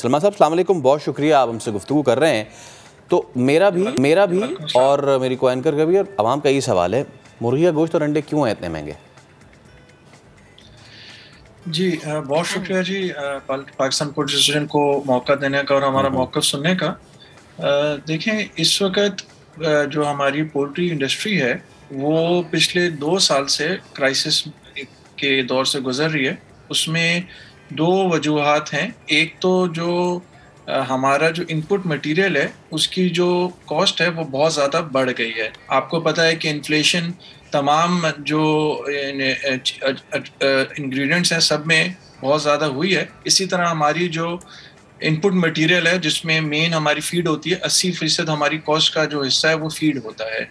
सलमान साहब अस्सलाम वालेकुम, बहुत शुक्रिया आप हमसे गुफ्तगू कर रहे हैं। तो मेरा भी और मेरी को एंकर का भी और आवाम का यही सवाल है, मुर्गी का गोश्त और अंडे क्यों हैं इतने महंगे? जी बहुत शुक्रिया जी पाकिस्तान पोलिटिशियन को मौका देने का और हमारा मौक़िफ़ सुनने का। देखें, इस वक्त जो हमारी पोल्ट्री इंडस्ट्री है वो पिछले 2 साल से क्राइसिस के दौर से गुजर रही है। उसमें 2 वजूहात हैं। एक तो जो हमारा जो इनपुट मटेरियल है उसकी जो कॉस्ट है वो बहुत ज़्यादा बढ़ गई है। आपको पता है कि इन्फ्लेशन तमाम जो इंग्रेडिएंट्स हैं सब में बहुत ज़्यादा हुई है। इसी तरह हमारी जो इनपुट मटेरियल है जिसमें मेन हमारी फीड होती है, 80% हमारी कॉस्ट का जो हिस्सा है वो फीड होता है।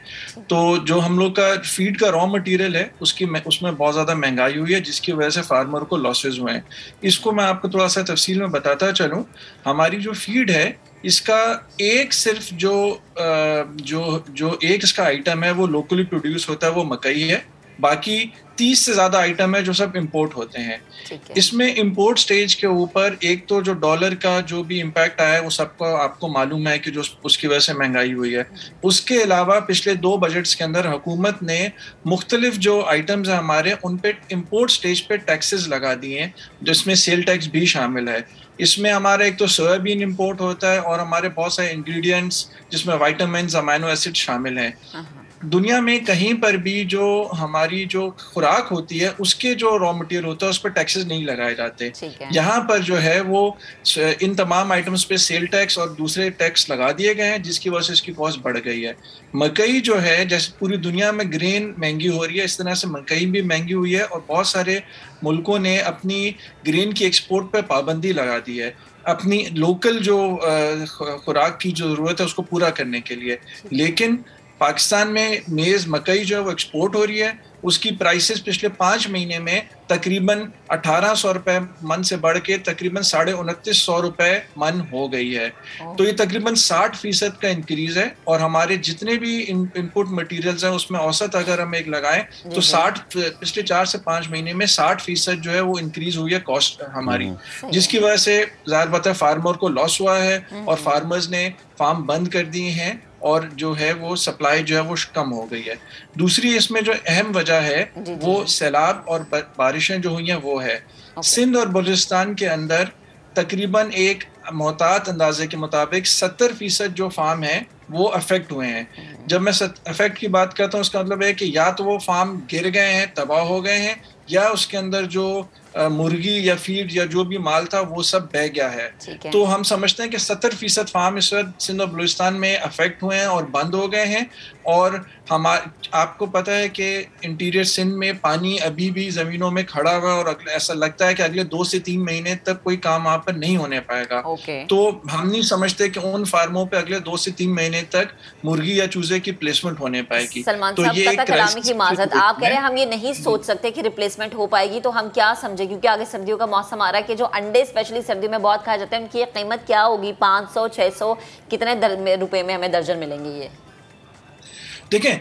तो जो हम लोग का फीड का रॉ मटेरियल है उसमें बहुत ज़्यादा महंगाई हुई है, जिसकी वजह से फार्मर को लॉसेज हुए हैं। इसको मैं आपको थोड़ा सा तफसील में बताता चलूँ। हमारी जो फीड है इसका एक सिर्फ जो एक इसका आइटम है वो लोकली प्रोड्यूस होता है, वो मकई है। बाकी 30 से ज़्यादा आइटम है जो सब इंपोर्ट होते हैं। इसमें इंपोर्ट स्टेज के ऊपर एक तो जो डॉलर का जो भी इम्पैक्ट आया है वो सबको आपको मालूम है कि जो उसकी वजह से महंगाई हुई है। उसके अलावा पिछले 2 बजट्स के अंदर हुकूमत ने मुख्तलिफ जो आइटम्स हैं हमारे उन पे इंपोर्ट स्टेज पे टैक्सेस लगा दिए हैं, जिसमें सेल टैक्स भी शामिल है। इसमें हमारा एक तो सोयाबीन इंपोर्ट होता है और हमारे बहुत सारे इंग्रेडिएंट्स जिसमें विटामिन्स, अमीनो एसिड शामिल हैं। दुनिया में कहीं पर भी जो हमारी जो खुराक होती है उसके जो रॉ मटेरियल होता है उस पर टैक्सेस नहीं लगाए जाते। यहाँ पर जो है वो इन तमाम आइटम्स पे सेल टैक्स और दूसरे टैक्स लगा दिए गए हैं, जिसकी वजह से इसकी कॉस्ट बढ़ गई है। मकई जो है, जैसे पूरी दुनिया में ग्रेन महंगी हो रही है, इस तरह से मकई भी महंगी हुई है और बहुत सारे मुल्कों ने अपनी ग्रेन की एक्सपोर्ट पर पाबंदी लगा दी है अपनी लोकल जो खुराक की जो ज़रूरत है उसको पूरा करने के लिए। लेकिन पाकिस्तान में मेज़ मकई जो है वो एक्सपोर्ट हो रही है, उसकी प्राइसेस पिछले 5 महीने में तकरीबन 1800 रुपए मन से बढ़ के तकरीबन 2950 रुपए मन हो गई है। तो ये तकरीबन 60% का इंक्रीज है और हमारे जितने भी इनपुट मटेरियल्स हैं उसमें औसत अगर हम एक लगाएं तो 60 पिछले 4 से 5 महीने में 60% जो है वो इंक्रीज हुई है कॉस्ट हमारी, जिसकी वजह से ज़ाहिर बात है फार्मर को लॉस हुआ है और फार्मर्स ने फार्म बंद कर दिए हैं और जो है वो सप्लाई जो है वो कम हो गई है। दूसरी इसमें जो अहम वजह है वो सैलाब और बारिशें जो हुई हैं वो है। सिंध और बलूचिस्तान के अंदर तकरीबन एक मोहतात अंदाजे के मुताबिक 70% जो फार्म है वो अफेक्ट हुए हैं। जब मैं अफेक्ट की बात करता हूँ उसका मतलब है कि या तो वो फार्म गिर गए हैं, तबाह हो गए हैं, या उसके अंदर जो मुर्गी या फीड या जो भी माल था वो सब बह गया है। तो हम समझते हैं कि 70% फार्म इस वक्त सिंध और बलूचिस्तान में अफेक्ट हुए हैं और बंद हो गए हैं। और आपको पता है कि इंटीरियर सिंध में पानी अभी भी ज़मीनों में खड़ा हुआ है और ऐसा लगता है कि अगले 2 से 3 महीने तक कोई काम वहाँ पर नहीं होने पाएगा। तो हम नहीं समझते कि उन फार्मों पे अगले 2 से 3 महीने तक मुर्गी या चूजे की प्लेसमेंट होने पाएगी। सलमान साहब, कता कलामी की माजरत, आप कह रहे हैं हम ये नहीं सोच सकते कि रिप्लेसमेंट हो पाएगी, तो हम क्या समझे, क्योंकि आगे सर्दियों का मौसम आ रहा है कि जो अंडे स्पेशली सर्दियों में बहुत खाए जाते हैं उनकी कीमत क्या होगी? 500, 600, कितने रुपए में हमें दर्जन मिलेंगे? ये देखें,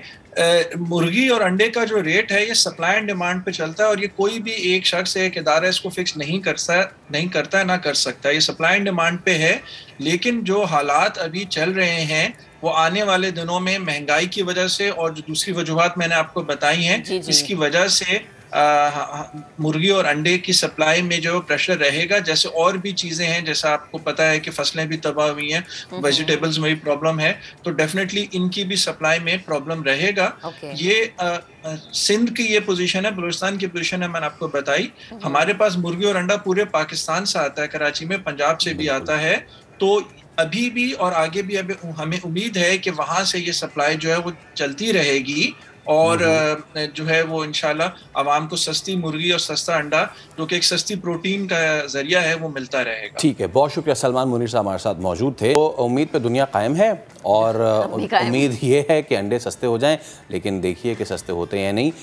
मुर्गी और अंडे का जो रेट है ये सप्लाई एंड डिमांड पे चलता है और ये कोई भी एक शख्स, एक इदारा इसको फिक्स नहीं करता है ना कर सकता है। ये सप्लाई एंड डिमांड पे है। लेकिन जो हालात अभी चल रहे हैं वो आने वाले दिनों में महंगाई की वजह से और जो दूसरी वजूहात मैंने आपको बताई हैं इसकी वजह से मुर्गी और अंडे की सप्लाई में जो प्रेशर रहेगा। जैसे और भी चीज़ें हैं, जैसा आपको पता है कि फसलें भी तबाह हुई हैं, वेजिटेबल्स में भी प्रॉब्लम है, तो डेफिनेटली इनकी भी सप्लाई में प्रॉब्लम रहेगा। ये सिंध की ये पोजीशन है, बलूचिस्तान की पोजीशन है, मैंने आपको बताई। हमारे पास मुर्गी और अंडा पूरे पाकिस्तान से आता है, कराची में, पंजाब से भी आता है। तो अभी भी और आगे भी अभी हमें उम्मीद है कि वहाँ से ये सप्लाई जो है वो चलती रहेगी और जो है वो इंशाल्लाह आवाम को सस्ती मुर्गी और सस्ता अंडा, जो कि एक सस्ती प्रोटीन का जरिया है, वो मिलता रहेगा। ठीक है, बहुत शुक्रिया। सलमान मुनीर साहब हमारे साथ मौजूद थे। तो उम्मीद पे दुनिया कायम है और उम्मीद ये है कि अंडे सस्ते हो जाएं, लेकिन देखिए कि सस्ते होते हैं या नहीं।